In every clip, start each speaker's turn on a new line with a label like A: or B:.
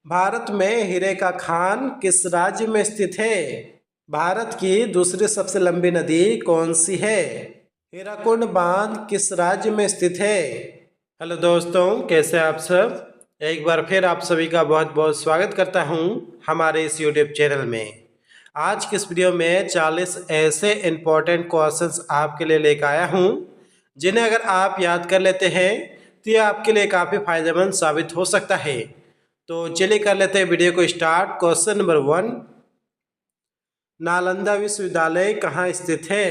A: भारत में हीरे का खान किस राज्य में स्थित है? भारत की दूसरी सबसे लंबी नदी कौन सी है? हीराकुंड बांध किस राज्य में स्थित है? हेलो दोस्तों, कैसे आप सब? एक बार फिर आप सभी का बहुत बहुत स्वागत करता हूं हमारे इस यूट्यूब चैनल में। आज की इस वीडियो में 40 ऐसे इंपॉर्टेंट क्वेश्चंस आपके लिए लेकर आया हूं जिन्हें अगर आप याद कर लेते हैं तो ये आपके लिए काफ़ी फायदेमंद साबित हो सकता है। तो चलिए कर लेते हैं वीडियो को स्टार्ट। क्वेश्चन नंबर 1, नालंदा विश्वविद्यालय कहाँ स्थित है?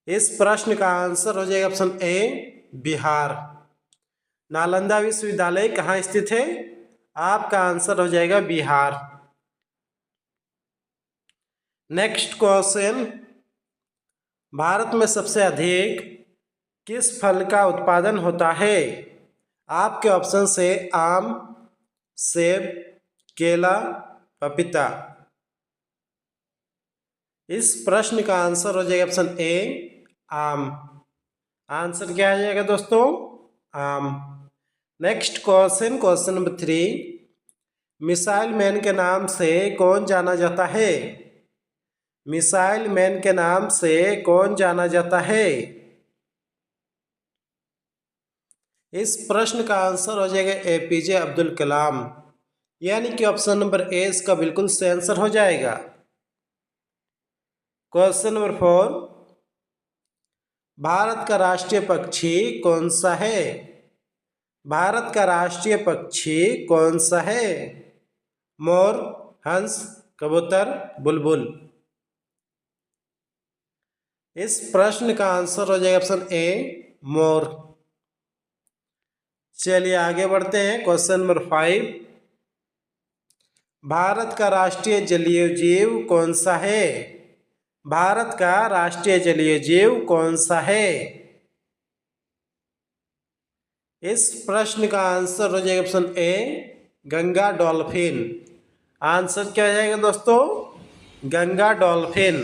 A: इस प्रश्न का आंसर हो जाएगा ऑप्शन ए, बिहार। नालंदा विश्वविद्यालय कहाँ स्थित है? आपका आंसर हो जाएगा बिहार। नेक्स्ट क्वेश्चन, भारत में सबसे अधिक किस फल का उत्पादन होता है? आपके ऑप्शन से आम, सेब, केला, पपीता। इस प्रश्न का आंसर हो जाएगा ऑप्शन ए, आम। आंसर क्या आ जाएगा दोस्तों? आम। Next question, question number 3, missile man के नाम से कौन जाना जाता है? मिसाइल मैन के नाम से कौन जाना जाता है? इस प्रश्न का आंसर हो जाएगा एपीजे अब्दुल कलाम, यानी कि ऑप्शन नंबर ए इसका बिल्कुल सही आंसर हो जाएगा। क्वेश्चन नंबर 4, भारत का राष्ट्रीय पक्षी कौन सा है? भारत का राष्ट्रीय पक्षी कौन सा है? मोर, हंस, कबूतर, बुलबुल। इस प्रश्न का आंसर हो जाएगा ऑप्शन ए, मोर। चलिए आगे बढ़ते हैं। क्वेश्चन नंबर 5, भारत का राष्ट्रीय जलीय जीव कौन सा है? भारत का राष्ट्रीय जलीय जीव कौन सा है? इस प्रश्न का आंसर हो जाएगा option A, Ganga dolphin. Answer क्या हो जाएगा दोस्तों? Ganga dolphin.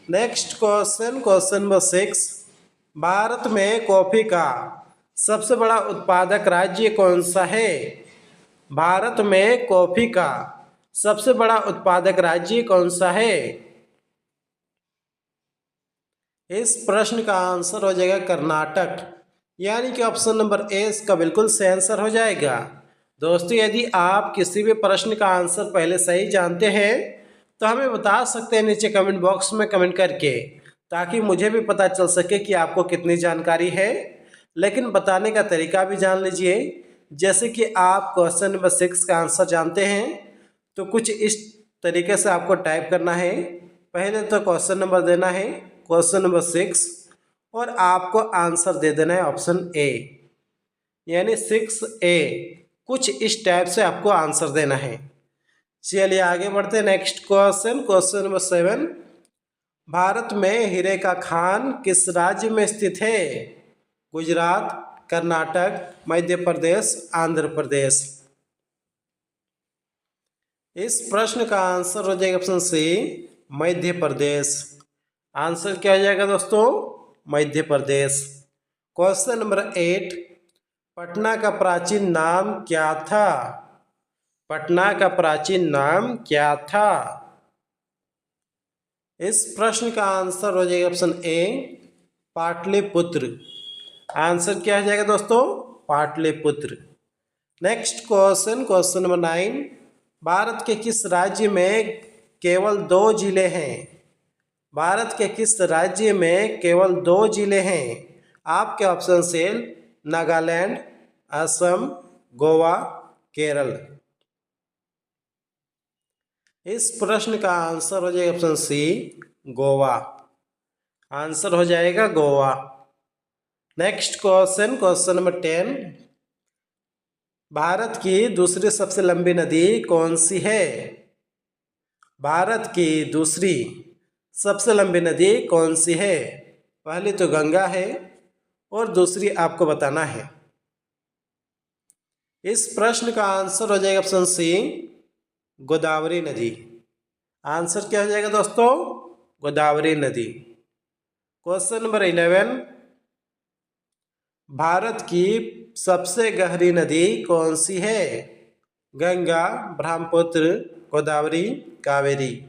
A: Next question, question number 6, Bharat में कॉफी का सबसे बड़ा उत्पादक राज्य कौन सा है? भारत में कॉफी का सबसे बड़ा उत्पादक राज्य कौन सा है? इस प्रश्न का आंसर हो जाएगा कर्नाटक, यानी कि ऑप्शन नंबर ए इसका बिल्कुल सही आंसर हो जाएगा। दोस्तों, यदि आप किसी भी प्रश्न का आंसर पहले सही जानते हैं तो हमें बता सकते हैं नीचे कमेंट बॉक्स में कमेंट करके, ताकि मुझे भी पता चल सके कि आपको कितनी जानकारी है। लेकिन बताने का तरीका भी जान लीजिए। जैसे कि आप क्वेश्चन नंबर 6 का आंसर जानते हैं तो कुछ इस तरीके से आपको टाइप करना है। पहले तो क्वेश्चन नंबर देना है, क्वेश्चन नंबर 6, और आपको आंसर दे देना है ऑप्शन ए, यानी 6A। कुछ इस टाइप से आपको आंसर देना है। चलिए आगे बढ़ते हैं। Next question, question number 7, Bharat में हीरे का खान किस राज्य में स्थित है? गुजरात, कर्नाटक, मध्य प्रदेश, आंध्र प्रदेश। इस प्रश्न का आंसर हो जाएगा ऑप्शन सी, मध्य प्रदेश। आंसर क्या हो जाएगा दोस्तों? मध्य प्रदेश। क्वेश्चन नंबर 8, पटना का प्राचीन नाम क्या था? पटना का प्राचीन नाम क्या था? इस प्रश्न का आंसर हो जाएगा ऑप्शन ए, पाटलिपुत्र। आंसर क्या हो जाएगा दोस्तों? Pataliputra. Next question, question number 9, Bharat के किस राज्य में केवल 2 जिले हैं? भारत के किस राज्य में केवल 2 जिले हैं? आपके ऑप्शन से नागालैंड, असम, गोवा, केरल। इस प्रश्न का आंसर हो जाएगा ऑप्शन सी, गोवा। आंसर हो जाएगा Goa. Next question, question number 10, Bharat की दूसरी सबसे लंबी नदी कौन सी है? भारत की दूसरी सबसे लंबी नदी कौन सी है? पहली तो गंगा है और दूसरी आपको बताना है। इस प्रश्न का आंसर हो जाएगा ऑप्शन सी, गोदावरी नदी। आंसर क्या हो जाएगा दोस्तों? गोदावरी नदी। क्वेश्चन नंबर 11, भारत की सबसे गहरी नदी कौन सी है? गंगा, ब्रह्मपुत्र, गोदावरी, कावेरी।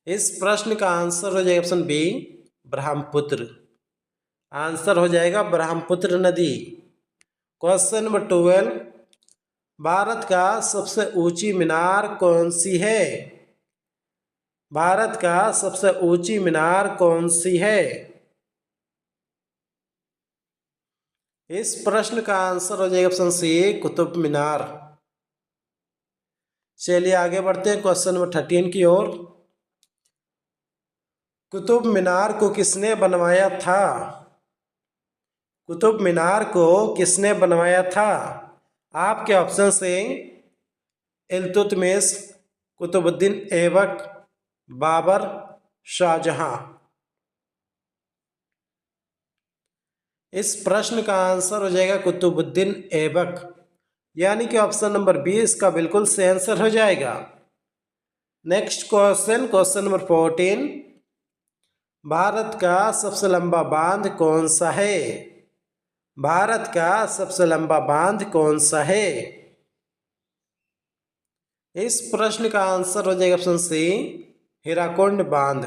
A: इस प्रश्न का आंसर हो जाएगा ऑप्शन बी, ब्रह्मपुत्र। आंसर हो जाएगा ब्रह्मपुत्र नदी। क्वेश्चन नंबर 12, भारत का सबसे ऊंची मीनार कौन सी है? भारत का सबसे ऊंची मीनार कौन सी है? इस प्रश्न का आंसर हो जाएगा ऑप्शन सी, कुतुब मीनार। चलिए आगे बढ़ते हैं क्वेश्चन नंबर 13 की ओर। कुतुब मीनार को किसने बनवाया था? कुतुब मीनार को किसने बनवाया था? आपके ऑप्शन से इल्तुतमिश, कुतुबुद्दीन ऐबक, बाबर, शाहजहां। इस प्रश्न का आंसर हो जाएगा कुतुबुद्दीन ऐबक, यानी कि ऑप्शन नंबर 20 का बिल्कुल सही आंसर हो जाएगा। Next question, question number 14, Bharat का सबसे लंबा बांध कौन सा है? भारत का सबसे लंबा बांध कौन सा है? इस प्रश्न का आंसर हो जाएगा ऑप्शन सी, हीराकुंड बांध।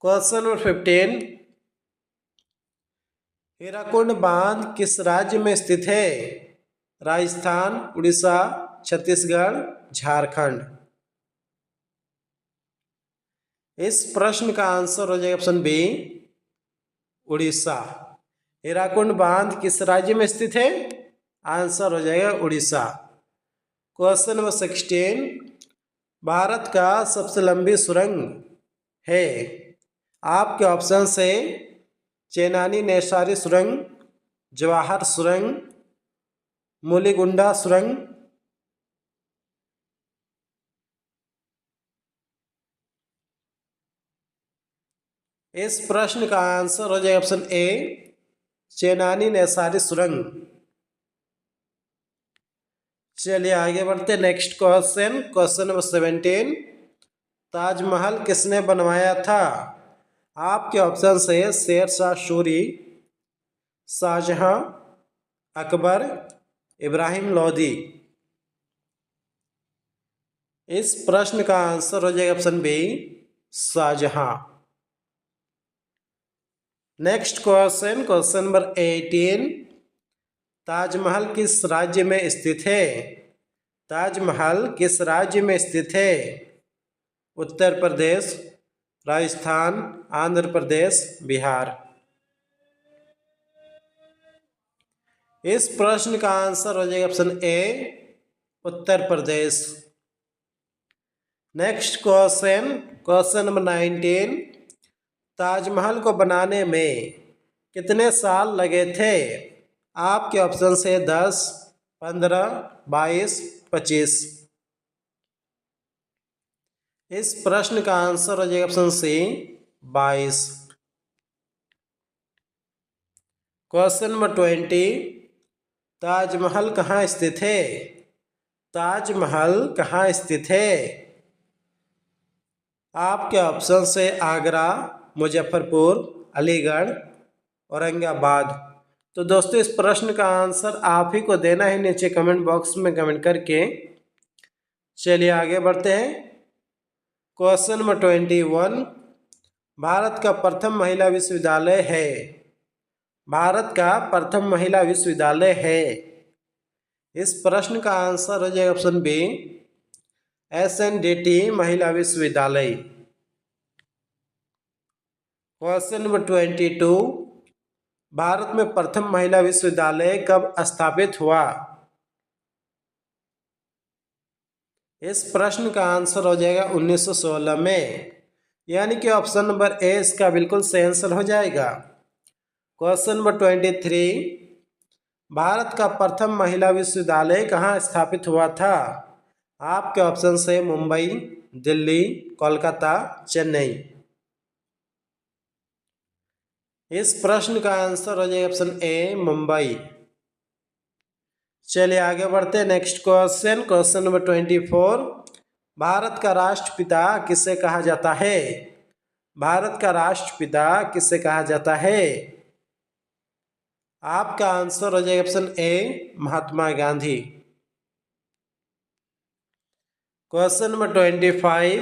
A: क्वेश्चन नंबर 15, हीराकुंड बांध किस राज्य में स्थित है? राजस्थान, उड़ीसा, छत्तीसगढ़, झारखंड। इस प्रश्न का आंसर हो जाएगा ऑप्शन बी, उड़ीसा। हीराकुंड बांध किस राज्य में स्थित है? आंसर हो जाएगा उड़ीसा। क्वेश्चन नंबर 16, भारत का सबसे लंबी सुरंग है? आपके ऑप्शन से चेनानी नैसारी सुरंग, जवाहर सुरंग, मुलीगुंडा सुरंग। इस प्रश्न का आंसर हो जाएगा ऑप्शन ए, चेनानी नैसारी सुरंग। चलिए आगे बढ़ते, next question, question number 17, Taj Mahal किसने बनवाया था? आपके ऑप्शन से शेरशाह सूरी, शाहजहां, अकबर, इब्राहिम लोदी। इस प्रश्न का आंसर हो जाएगा option B, Shahjahan. Next question, question number 18, Taj Mahal किस राज्य में स्थित है? ताजमहल किस राज्य में स्थित है? उत्तर प्रदेश, राजस्थान, आंध्र प्रदेश, बिहार। इस प्रश्न का आंसर हो जाएगा option A, Uttar Pradesh. Next question, question number 19, Taj Mahal को बनाने में कितने साल लगे थे? आपके ऑप्शन से 10, 15, 22, 25। इस प्रश्न का आंसर हो जाएगा option C, 22। Question number 20, Taj Mahal कहाँ स्थित है? ताजमहल कहाँ स्थित है? आपके ऑप्शन से आगरा, मुजफ्फरपुर, अलीगढ़, औरंगाबाद। तो दोस्तों इस प्रश्न का आंसर आप ही को देना है नीचे कमेंट बॉक्स में कमेंट करके। चलिए आगे बढ़ते हैं। क्वेश्चन नंबर 21, भारत का प्रथम महिला विश्वविद्यालय है? भारत का प्रथम महिला विश्वविद्यालय है? इस प्रश्न का आंसर हो जाएगा ऑप्शन बी, SNDT महिला विश्वविद्यालय। क्वेश्चन नंबर 22, भारत में प्रथम महिला विश्वविद्यालय कब स्थापित हुआ? इस प्रश्न का आंसर हो जाएगा 1916 में, यानी कि ऑप्शन नंबर ए इसका बिल्कुल सही आंसर हो जाएगा। क्वेश्चन नंबर 23, भारत का प्रथम महिला विश्वविद्यालय कहाँ स्थापित हुआ था? आपके ऑप्शन से मुंबई, दिल्ली, कोलकाता, चेन्नई। इस प्रश्न का आंसर हो जाएगा ऑप्शन ए, मुंबई। चलिए आगे बढ़ते हैं। Next question, question number 24, Bharat का राष्ट्रपिता किसे कहा जाता है? भारत का राष्ट्रपिता किसे कहा जाता है? आपका आंसर हो जाएगा option A Mahatma Gandhi. Question number 25,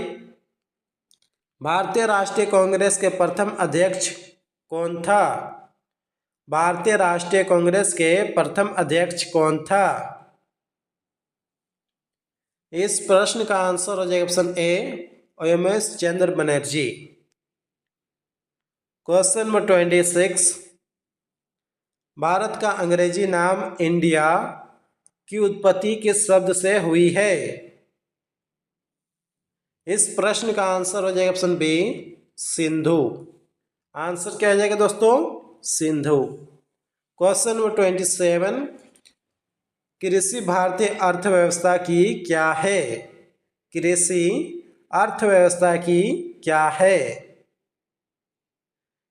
A: भारतीय राष्ट्रीय कांग्रेस के प्रथम अध्यक्ष कौन था? भारतीय राष्ट्रीय कांग्रेस के प्रथम अध्यक्ष कौन था? इस प्रश्न का आंसर हो जाएगा option A OMS Chandra Banerjee. Question number 26, Bharat का अंग्रेजी नाम इंडिया की उत्पत्ति किस शब्द से हुई है? इस प्रश्न का आंसर हो जाएगा ऑप्शन बी सिंधु। आंसर क्या हो जाएगा दोस्तों? सिंधु। क्वेश्चन नंबर 27, कृषि भारतीय अर्थव्यवस्था की क्या है? कृषि अर्थव्यवस्था की क्या है?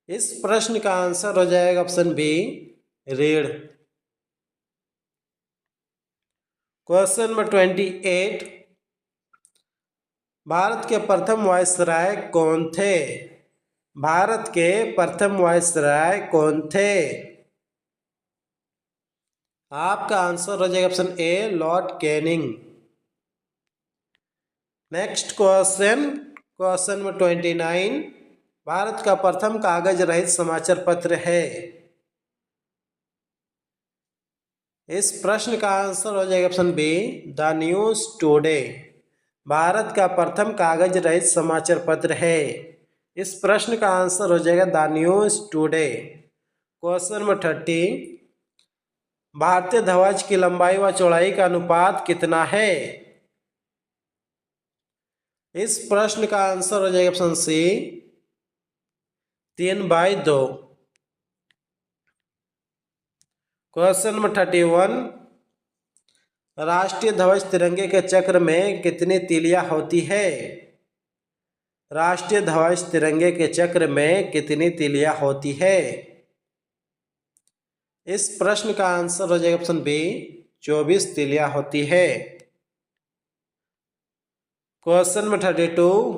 A: इस प्रश्न का आंसर हो जाएगा ऑप्शन बी ऋण। क्वेश्चन नंबर 28, भारत के प्रथम वायसराय कौन थे? भारत के प्रथम वायसराय कौन थे? आपका आंसर हो जाएगा option A Lord Canning. Next question, question number 29, Bharat का प्रथम कागज रहित समाचार पत्र है? इस प्रश्न का आंसर हो जाएगा option be the news today. Bharat का प्रथम कागज रहित समाचार पत्र है। इस प्रश्न का आंसर हो जाएगा the news today. Question number 30, भारतीय ध्वज की लंबाई व चौड़ाई का अनुपात कितना है? इस प्रश्न का आंसर हो जाएगा ऑप्शन सी 3/2। क्वेश्चन नंबर 31, राष्ट्रीय ध्वज तिरंगे के चक्र में कितनी तीलियां होती है? राष्ट्रीय ध्वज तिरंगे के चक्र में कितनी तीलियां होती है? इस प्रश्न का आंसर हो जाएगा ऑप्शन बी 24 तीलियां होती है। क्वेश्चन नंबर 32,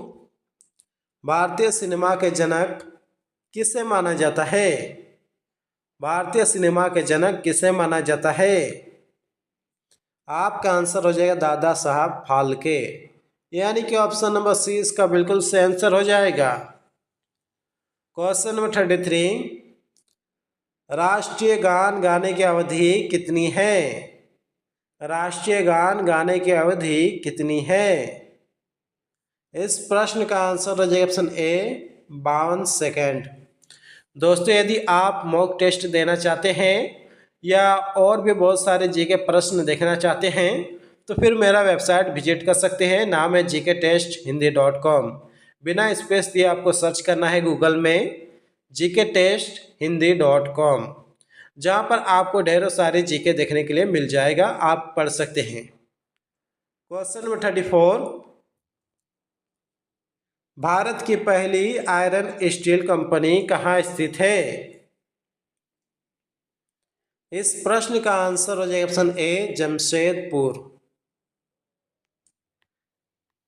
A: भारतीय सिनेमा के जनक किसे माना जाता है? भारतीय सिनेमा के जनक किसे माना जाता है? आपका आंसर हो जाएगा दादा साहब फाल्के। यानी कि ऑप्शन नंबर सी इसका बिल्कुल सही आंसर हो जाएगा। क्वेश्चन नंबर 33, राष्ट्रीय गान गाने की अवधि कितनी है? राष्ट्रीय गान गाने की अवधि कितनी है? इस प्रश्न का आंसर हो जाएगा ऑप्शन ए 52 सेकेंड। दोस्तों यदि आप मॉक टेस्ट देना चाहते हैं या और भी बहुत सारे जीके प्रश्न देखना चाहते हैं तो फिर मेरा वेबसाइट विजिट कर सकते हैं। नाम है gktesthindi.com। बिना स्पेस दिए आपको सर्च करना है गूगल में gktesthindi.com, जहाँ पर आपको ढेरों सारे जीके देखने के लिए मिल जाएगा, आप पढ़ सकते हैं। क्वेश्चन नंबर 34, भारत की पहली आयरन स्टील कंपनी कहाँ स्थित है? इस प्रश्न का आंसर हो जाएगा option A Jamshedpur.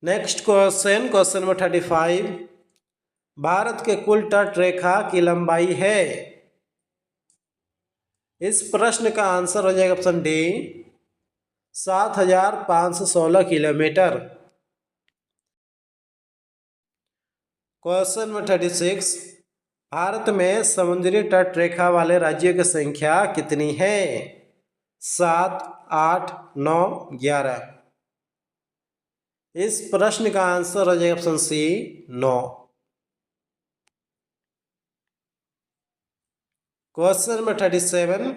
A: Next question, question number 35, Bharat के कुल तट रेखा की लंबाई है? इस प्रश्न का आंसर हो जाएगा option D 7516 kilometre. Question number 36, Bharat में समुद्री तट रेखा वाले राज्यों की संख्या कितनी है? 7, 8, 9, 11। इस प्रश्न का आंसर हो जाएगा option C 9। Question number 37,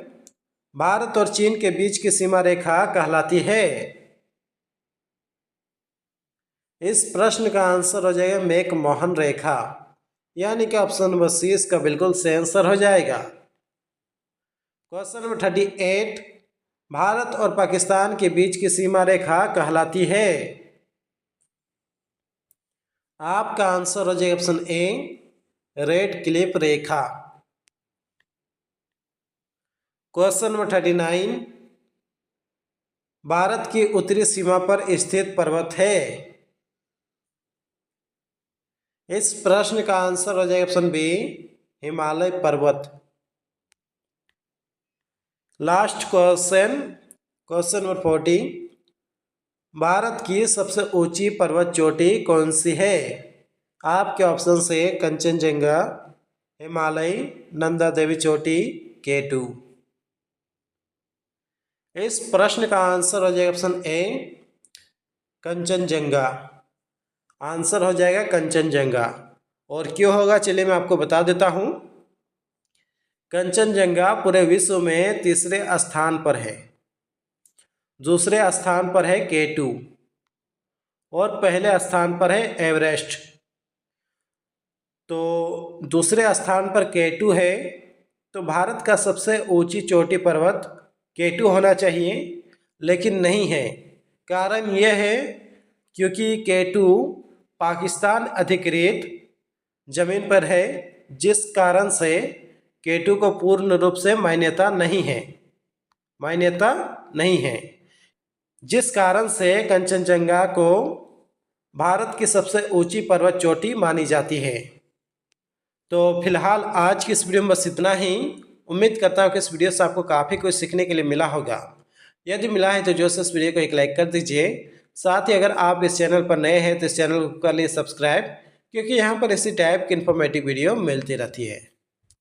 A: Bharat और चीन के बीच की सीमा रेखा कहलाती है? इस प्रश्न का आंसर हो जाएगा मैकमोहन रेखा। यानी कि ऑप्शन नंबर सी इसका बिल्कुल सही आंसर हो जाएगा। क्वेश्चन नंबर 38, भारत और पाकिस्तान के बीच की सीमा रेखा कहलाती है? आपका आंसर हो जाएगा option A red Cliff Rekha. Question number 39, Bharat की उत्तरी सीमा पर स्थित पर्वत है? इस प्रश्न का आंसर हो जाएगा ऑप्शन बी, हिमालय पर्वत। Last question, question number 40, Bharat की सबसे ऊंची पर्वत चोटी कौन सी है? आपके ऑप्शन से कंचनजंगा, हिमालय, नंदा देवी चोटी, K2। इस प्रश्न का आंसर हो जाएगा ऑप्शन ए, कंचनजंगा। आंसर हो जाएगा कंचनजंगा। और क्यों होगा चलिए मैं आपको बता देता हूँ। कंचनजंगा पूरे विश्व में तीसरे स्थान पर है, दूसरे स्थान पर है K2 और पहले स्थान पर है एवरेस्ट। तो दूसरे स्थान पर K2 है, तो भारत का सबसे ऊंची चोटी पर्वत K2 होना चाहिए, लेकिन नहीं है। कारण यह है क्योंकि K2 पाकिस्तान अधिकृत जमीन पर है, जिस कारण से K2 को पूर्ण रूप से मान्यता नहीं है, जिस कारण से कंचनजंगा को भारत की सबसे ऊंची पर्वत चोटी मानी जाती है। तो फिलहाल आज की इस वीडियो में बस इतना ही। उम्मीद करता हूँ कि इस वीडियो से आपको काफ़ी कुछ सीखने के लिए मिला होगा। यदि मिला है तो जो से इस वीडियो को एक लाइक कर दीजिए। साथ ही अगर आप इस चैनल पर नए हैं तो इस चैनल को कर लिए सब्सक्राइब, क्योंकि यहाँ पर इसी टाइप की इन्फॉर्मेटिव वीडियो मिलती रहती है।